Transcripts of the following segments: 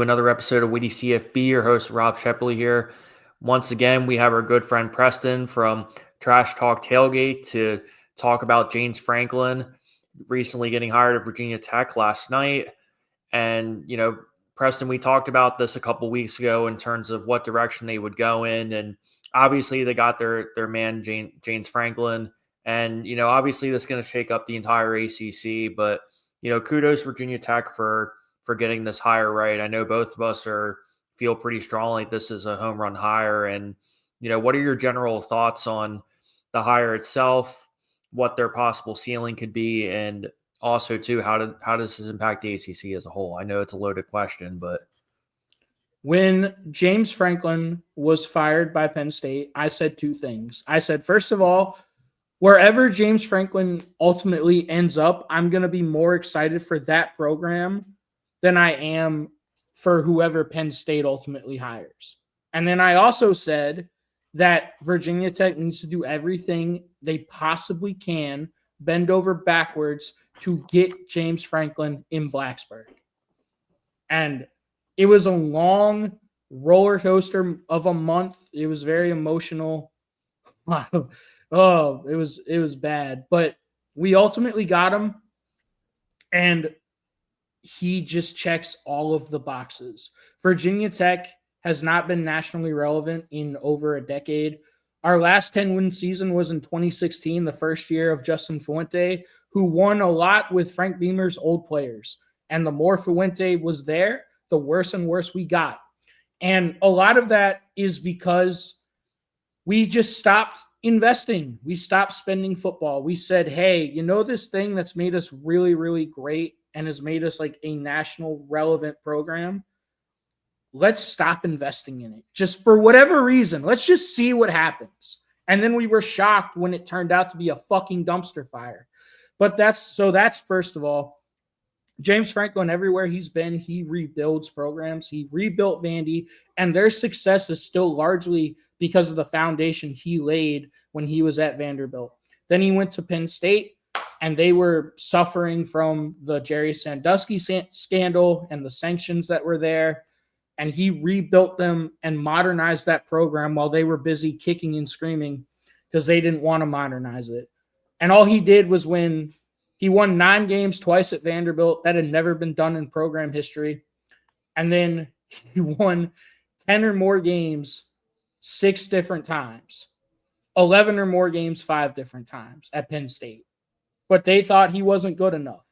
Another episode of Witty CFB. Your host Rob Sheply here. Once again, we have our good friend Preston from Trash Talk Tailgate to talk about James Franklin recently getting hired at Virginia Tech last night. And, Preston, we talked about this a couple weeks ago in terms of what direction they would go in. And obviously they got their man, James Franklin. And, obviously this is going to shake up the entire ACC. But, kudos Virginia Tech for getting this hire right. I know both of us feel pretty strongly this is a home run hire. And, what are your general thoughts on the hire itself, what their possible ceiling could be, and also too, how does this impact the ACC as a whole? I know it's a loaded question, but when James Franklin was fired by Penn State, I said two things. I said, first of all, wherever James Franklin ultimately ends up, I'm going to be more excited for that program than I am for whoever Penn State ultimately hires. And then I also said that Virginia Tech needs to do everything they possibly can, bend over backwards, to get James Franklin in Blacksburg. And it was a long roller coaster of a month. It was very emotional. It was bad. But we ultimately got him, and he just checks all of the boxes. Virginia Tech has not been nationally relevant in over a decade. Our last 10-win season was in 2016, the first year of Justin Fuente, who won a lot with Frank Beamer's old players. And the more Fuente was there, the worse and worse we got. And a lot of that is because we just stopped investing. We stopped spending football. We said, hey, this thing that's made us really, really great and has made us like a national relevant program, let's stop investing in it. Just for whatever reason, let's just see what happens. And then we were shocked when it turned out to be a fucking dumpster fire. But that's first of all. James Franklin, everywhere he's been, he rebuilds programs. He rebuilt Vandy, and their success is still largely because of the foundation he laid when he was at Vanderbilt. Then he went to Penn State, and they were suffering from the Jerry Sandusky scandal and the sanctions that were there. And he rebuilt them and modernized that program while they were busy kicking and screaming because they didn't want to modernize it. And all he did was he won 9 games twice at Vanderbilt. That had never been done in program history. And then he won 10 or more games 6 different times, 11 or more games 5 different times at Penn State. But they thought he wasn't good enough.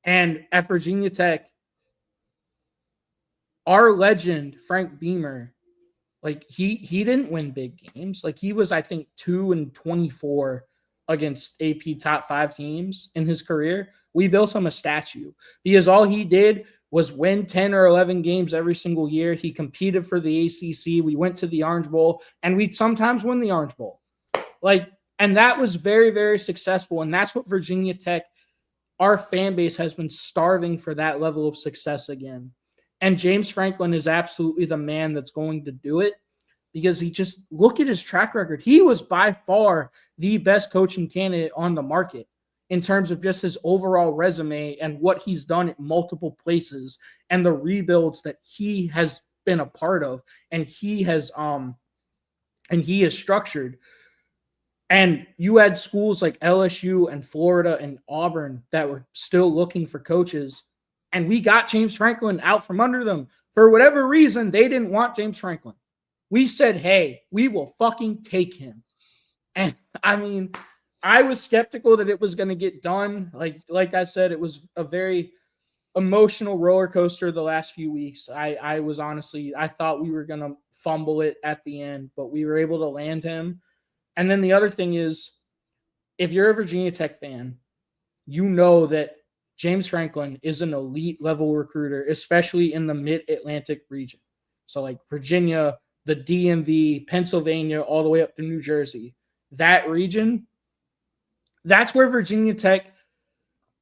And at Virginia Tech, our legend, Frank Beamer, like he didn't win big games. Like he was, I think, 2-24 against AP top 5 teams in his career. We built him a statue because all he did was win 10 or 11 games every single year. He competed for the ACC. We went to the Orange Bowl, and we'd sometimes win the Orange Bowl. And that was very, very successful. And that's what Virginia Tech, our fan base, has been starving for, that level of success again. And James Franklin is absolutely the man that's going to do it, because he just, look at his track record. He was by far the best coaching candidate on the market in terms of just his overall resume and what he's done at multiple places and the rebuilds that he has been a part of and he has structured. And you had schools like LSU and Florida and Auburn that were still looking for coaches, and we got James Franklin out from under them. For whatever reason, they didn't want James Franklin. We said, hey, we will fucking take him. And I mean, I was skeptical that it was going to get done. Like I said, it was a very emotional roller coaster the last few weeks. I thought we were going to fumble it at the end, but we were able to land him. And then the other thing is, if you're a Virginia Tech fan, you know that James Franklin is an elite level recruiter, especially in the mid-Atlantic region. So like Virginia, the DMV, Pennsylvania, all the way up to New Jersey. That region, that's where Virginia Tech,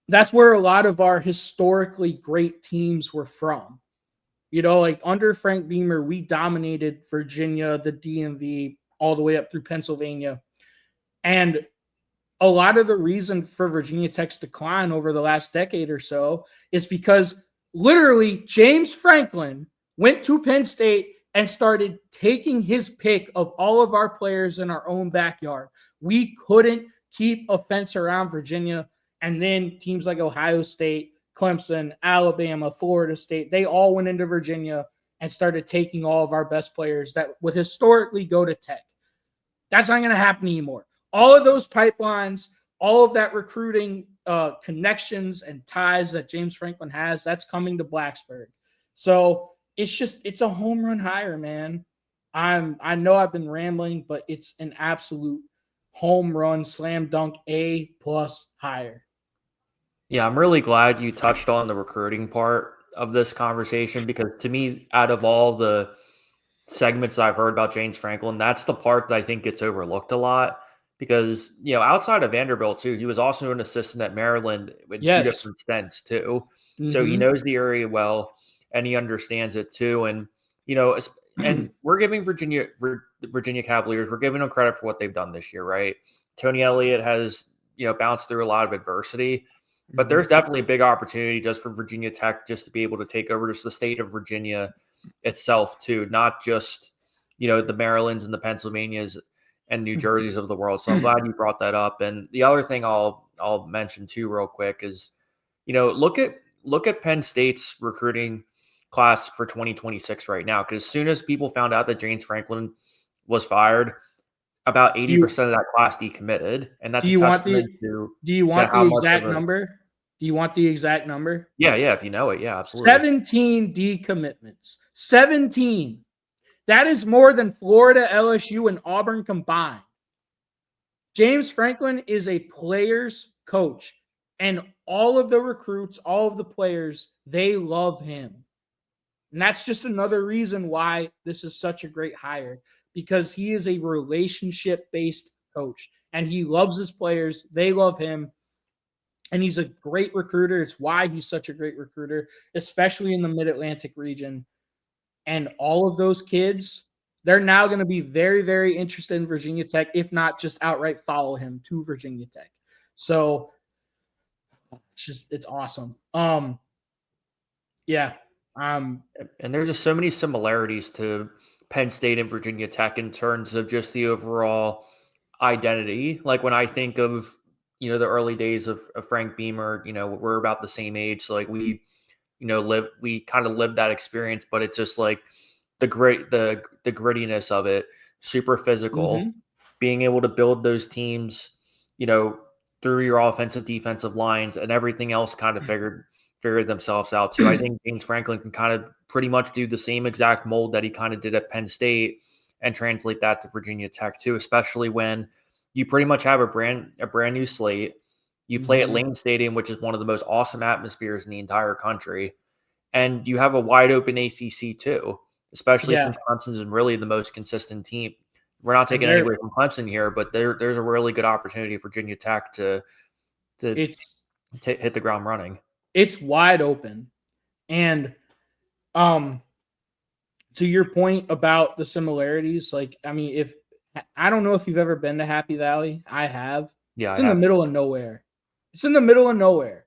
that's where a lot of our historically great teams were from. Like under Frank Beamer, we dominated Virginia, the DMV, all the way up through Pennsylvania. And a lot of the reason for Virginia Tech's decline over the last decade or so is because literally James Franklin went to Penn State and started taking his pick of all of our players in our own backyard. We couldn't keep a fence around Virginia. And then teams like Ohio State, Clemson, Alabama, Florida State, they all went into Virginia and started taking all of our best players that would historically go to Tech. That's not going to happen anymore. All of those pipelines, all of that recruiting connections and ties that James Franklin has, that's coming to Blacksburg. So it's a home run hire, man. I know I've been rambling, but it's an absolute home run, slam dunk, A+ hire. Yeah, I'm really glad you touched on the recruiting part of this conversation, because to me, out of all the segments I've heard about James Franklin, that's the part that I think gets overlooked a lot. Because, outside of Vanderbilt too, he was also an assistant at Maryland with two different stints too. So he knows the area well and he understands it too. And, and we're giving Virginia Cavaliers, we're giving them credit for what they've done this year, right? Tony Elliott has, bounced through a lot of adversity, but there's definitely a big opportunity just for Virginia Tech just to be able to take over just the state of Virginia itself too, not just, the Marylands and the Pennsylvanias and New Jerseys of the world. So I'm glad you brought that up. And the other thing I'll mention too real quick is, look at Penn State's recruiting class for 2026 right now. Because as soon as people found out that James Franklin was fired, about 80% of that class decommitted. And that's do you want the exact number? Do you want the exact number? Yeah, if you know it. Yeah, absolutely. 17 decommitments. 17. That is more than Florida, LSU, and Auburn combined. James Franklin is a player's coach, and all of the recruits, all of the players, they love him. And that's just another reason why this is such a great hire, because he is a relationship-based coach, and he loves his players. They love him, and he's a great recruiter. It's why he's such a great recruiter, especially in the Mid-Atlantic region. And all of those kids, they're now going to be very, very interested in Virginia Tech, if not just outright follow him to Virginia Tech. So it's awesome. Yeah. And there's just so many similarities to Penn State and Virginia Tech in terms of just the overall identity. Like when I think of, the early days of Frank Beamer, we're about the same age. So like we kind of lived that experience, but it's just like the grittiness of it, super physical, being able to build those teams, through your offensive, defensive lines, and everything else kind of figured themselves out too. I think James Franklin can kind of pretty much do the same exact mold that he kind of did at Penn State and translate that to Virginia Tech too, especially when you pretty much have a brand new slate. You play at Lane Stadium, which is one of the most awesome atmospheres in the entire country. And you have a wide open ACC too, especially since Clemson's really the most consistent team. We're not taking any away from Clemson here, but there's a really good opportunity for Virginia Tech to hit the ground running. It's wide open. And to your point about the similarities, like, I mean, I don't know if you've ever been to Happy Valley. I have. Yeah, it's in the middle of nowhere. It's in the middle of nowhere.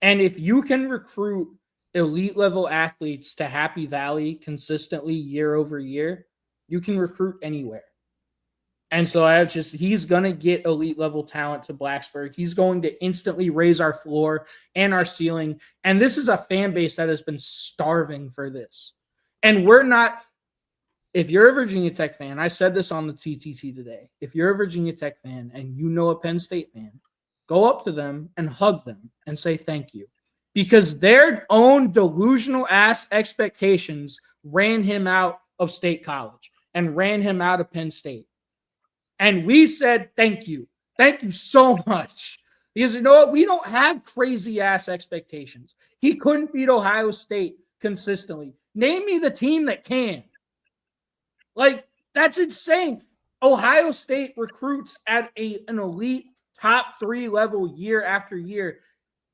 And if you can recruit elite level athletes to Happy Valley consistently year over year, you can recruit anywhere. And so he's going to get elite level talent to Blacksburg. He's going to instantly raise our floor and our ceiling. And this is a fan base that has been starving for this. And if you're a Virginia Tech fan, I said this on the TTT today. If you're a Virginia Tech fan and you know a Penn State fan, go up to them and hug them and say thank you. Because their own delusional ass expectations ran him out of State College and ran him out of Penn State. And we said, thank you. Thank you so much. Because you know what? We don't have crazy ass expectations. He couldn't beat Ohio State consistently. Name me the team that can. Like, that's insane. Ohio State recruits at an elite top 3 level year after year.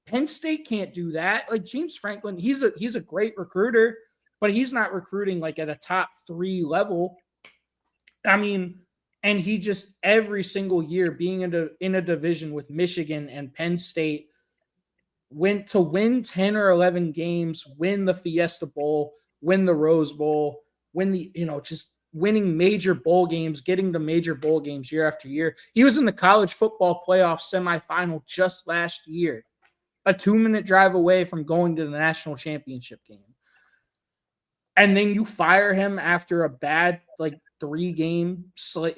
Penn State can't do that. Like James Franklin, he's a great recruiter, but he's not recruiting like at a top 3 level. I mean, and he just every single year being in a division with Michigan and Penn State, win 10 or 11 games, win the Fiesta Bowl, win the Rose Bowl, win the, just winning major bowl games, getting to major bowl games year after year. He was in the college football playoff semifinal just last year, a 2-minute drive away from going to the national championship game. And then you fire him after a bad, 3-game skid.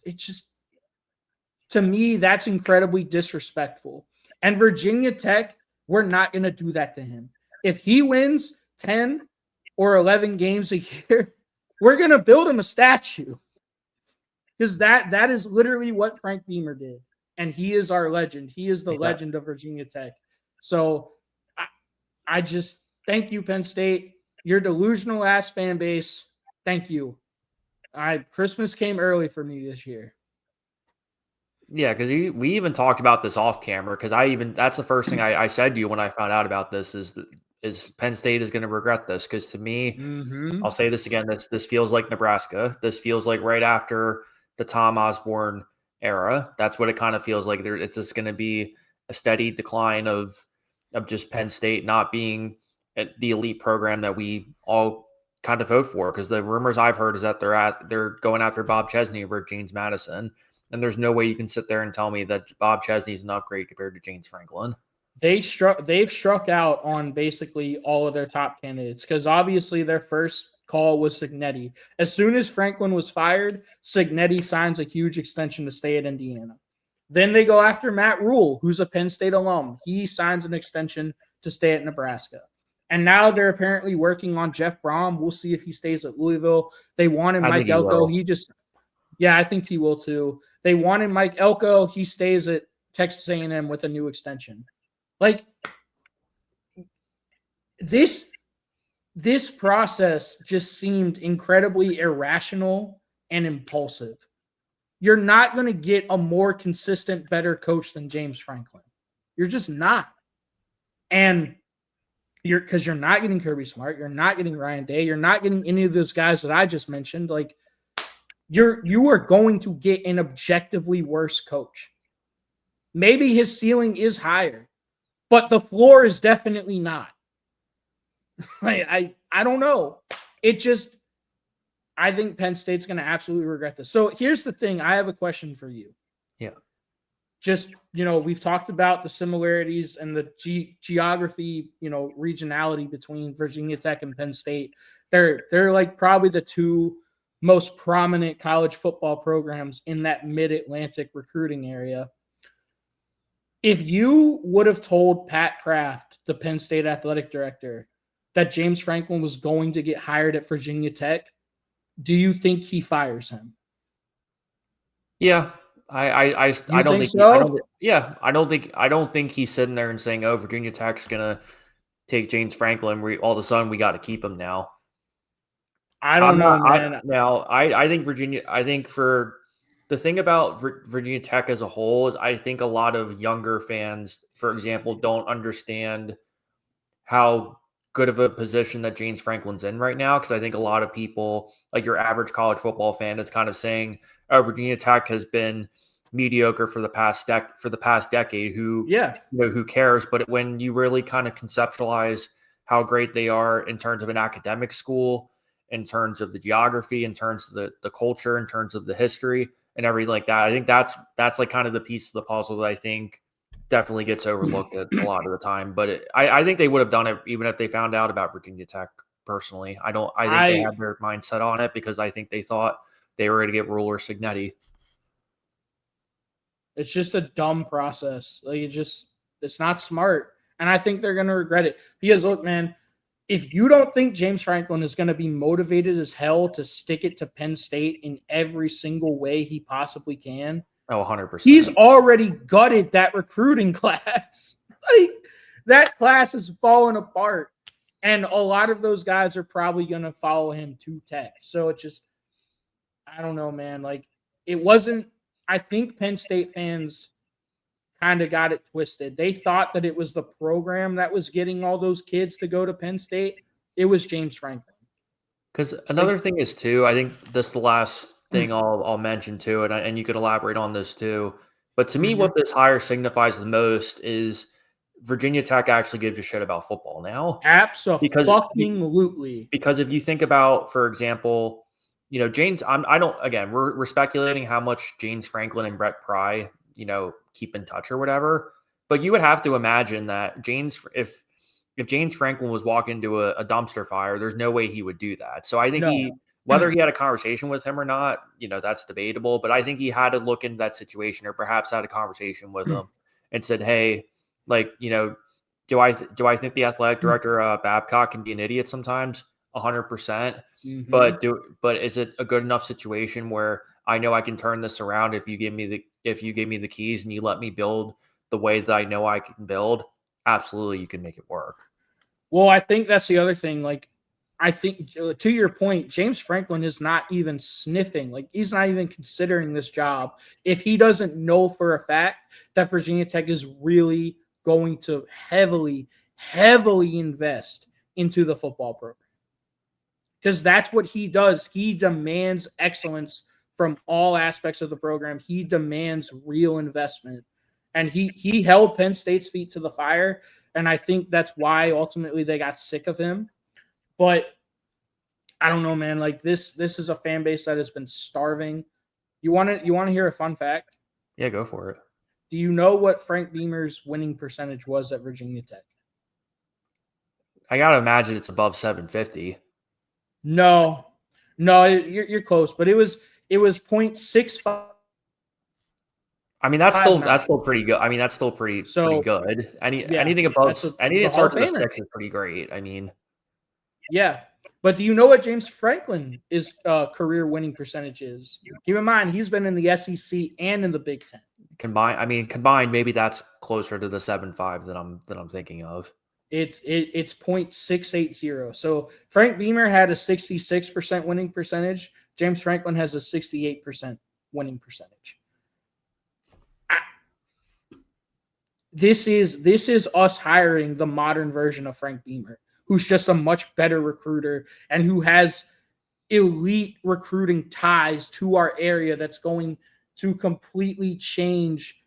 It's just, to me, that's incredibly disrespectful. And Virginia Tech, we're not going to do that to him. If he wins 10 or 11 games a year, we're going to build him a statue. Because that is literally what Frank Beamer did. And he is our legend. He is the legend of Virginia Tech. So I just thank you, Penn State. Your delusional ass fan base. Thank you. Christmas came early for me this year. Yeah, because we even talked about this off camera. Because that's the first thing I said to you when I found out about this is Penn State is going to regret this. Because to me, I'll say this again. This feels like Nebraska. This feels like right after the Tom Osborne era. That's what it kind of feels like. It's just going to be a steady decline of just Penn State not being the elite program that we all kind of vote for. Because the rumors I've heard is that they're going after Bob Chesney over James Madison. And there's no way you can sit there and tell me that Bob Chesney is not great compared to James Franklin. They've struck out on basically all of their top candidates because obviously their first call was Cignetti. As soon as Franklin was fired, Cignetti signs a huge extension to stay at Indiana. Then they go after Matt Rule, who's a Penn State alum. He signs an extension to stay at Nebraska. And now they're apparently working on Jeff Brom. We'll see if he stays at Louisville. They wanted Mike Elko. I think he will too. They wanted Mike Elko. He stays at Texas A&M with a new extension. This process just seemed incredibly irrational and impulsive. You're not going to get a more consistent, better coach than James Franklin. You're just not. And because you're not getting Kirby Smart, you're not getting Ryan Day, you're not getting any of those guys that I just mentioned. You are going to get an objectively worse coach. Maybe his ceiling is higher, but the floor is definitely not. I don't know. I think Penn State's going to absolutely regret this. So here's the thing. I have a question for you. Yeah. Just, we've talked about the similarities and the geography, regionality between Virginia Tech and Penn State. They're probably the two most prominent college football programs in that mid-Atlantic recruiting area. If you would have told Pat Kraft, the Penn State athletic director, that James Franklin was going to get hired at Virginia Tech, do you think he fires him? Yeah, I don't think so. I don't think he's sitting there and saying, "Oh, Virginia Tech's gonna take James Franklin. All of a sudden we got to keep him now." I don't know, man. I think for the thing about Virginia Tech as a whole is I think a lot of younger fans, for example, don't understand how good of a position that James Franklin's in right now. Because I think a lot of people, like your average college football fan, is kind of saying, "Oh, Virginia Tech has been mediocre for the past decade." Who cares? But when you really kind of conceptualize how great they are in terms of an academic school, in terms of the geography, in terms of the culture, in terms of the history and everything like that, I think that's like kind of the piece of the puzzle that I think definitely gets overlooked a lot of the time. But I think they would have done it even if they found out about Virginia Tech. Personally, I think they had their mindset on it because I think they thought they were going to get Rule or Cignetti. It's just a dumb process. It's not smart. And I think they're going to regret it. Because look, man, if you don't think James Franklin is going to be motivated as hell to stick it to Penn State in every single way he possibly can, 100%. He's already gutted that recruiting class. That class is falling apart. And a lot of those guys are probably going to follow him to Tech. So I don't know, man. I think Penn State fans kind of got it twisted. They thought that it was the program that was getting all those kids to go to Penn State. It was James Franklin. Because another thing is too, I think this is the last thing I'll mention too, and you could elaborate on this too. But to me, what this hire signifies the most is Virginia Tech actually gives a shit about football now. Absolutely. Because if you think about, for example, James, we're speculating how much James Franklin and Brett Pry, keep in touch or whatever. But you would have to imagine that if James Franklin was walking into a dumpster fire, there's no way he would do that. So I think whether he had a conversation with him or not, that's debatable. But I think he had to look into that situation, or perhaps had a conversation with him and said, "Hey, do I think the athletic director Babcock can be an idiot sometimes? 100%. But is it a good enough situation where I know I can turn this around if you give me the keys and you let me build the way that I know I can build? Absolutely, you can make it work." Well, I think that's the other thing. I think to your point, James Franklin is not even sniffing. He's not even considering this job if he doesn't know for a fact that Virginia Tech is really going to heavily invest into the football program. Because that's what he does. He demands excellence from all aspects of the program. He demands real investment. And he held Penn State's feet to the fire. And I think that's why ultimately they got sick of him. But I don't know, man. This is a fan base that has been starving. You want to hear a fun fact? Yeah, go for it. Do you know what Frank Beamer's winning percentage was at Virginia Tech? I gotta imagine it's above 750. No, you're close, but it was 0.65. I mean, that's still pretty good. I mean, that's still pretty good. Anything above anything that starts with a 6 is pretty great. I mean, yeah. But do you know what James Franklin's career winning percentage is? Keep in mind, he's been in the SEC and in the Big Ten. Combined, maybe that's closer to the 7.5 that I'm thinking of. It's 0.680. So Frank Beamer had a 66% winning percentage. James Franklin has a 68% winning percentage. This is us hiring the modern version of Frank Beamer, who's just a much better recruiter and who has elite recruiting ties to our area that's going to completely change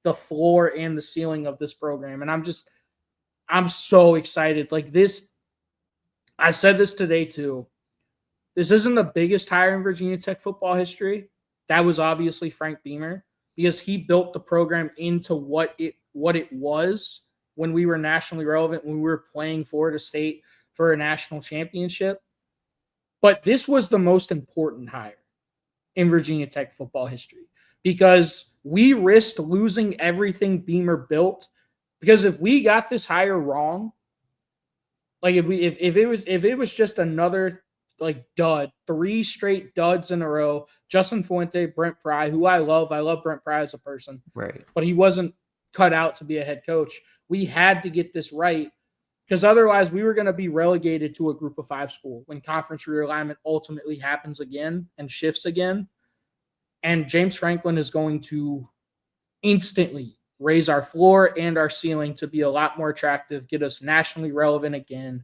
the floor and the ceiling of this program. And I'm so excited. I said this today too. This isn't the biggest hire in Virginia Tech football history. That was obviously Frank Beamer, because he built the program into what it was when we were nationally relevant, when we were playing Florida State for a national championship. But this was the most important hire in Virginia Tech football history, because we risked losing everything Beamer built. Because if we got this hire wrong, if it was just another dud, 3 straight duds in a row, Justin Fuente, Brent Pry, who I love Brent Pry as a person, right? But he wasn't cut out to be a head coach. We had to get this right, because otherwise we were going to be relegated to a Group of 5 school when conference realignment ultimately happens again and shifts again. And James Franklin is going to instantly raise our floor and our ceiling to be a lot more attractive, get us nationally relevant again.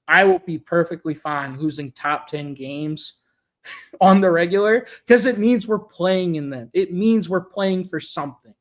I will be perfectly fine losing top 10 games on the regular, because it means we're playing in them. It means we're playing for something.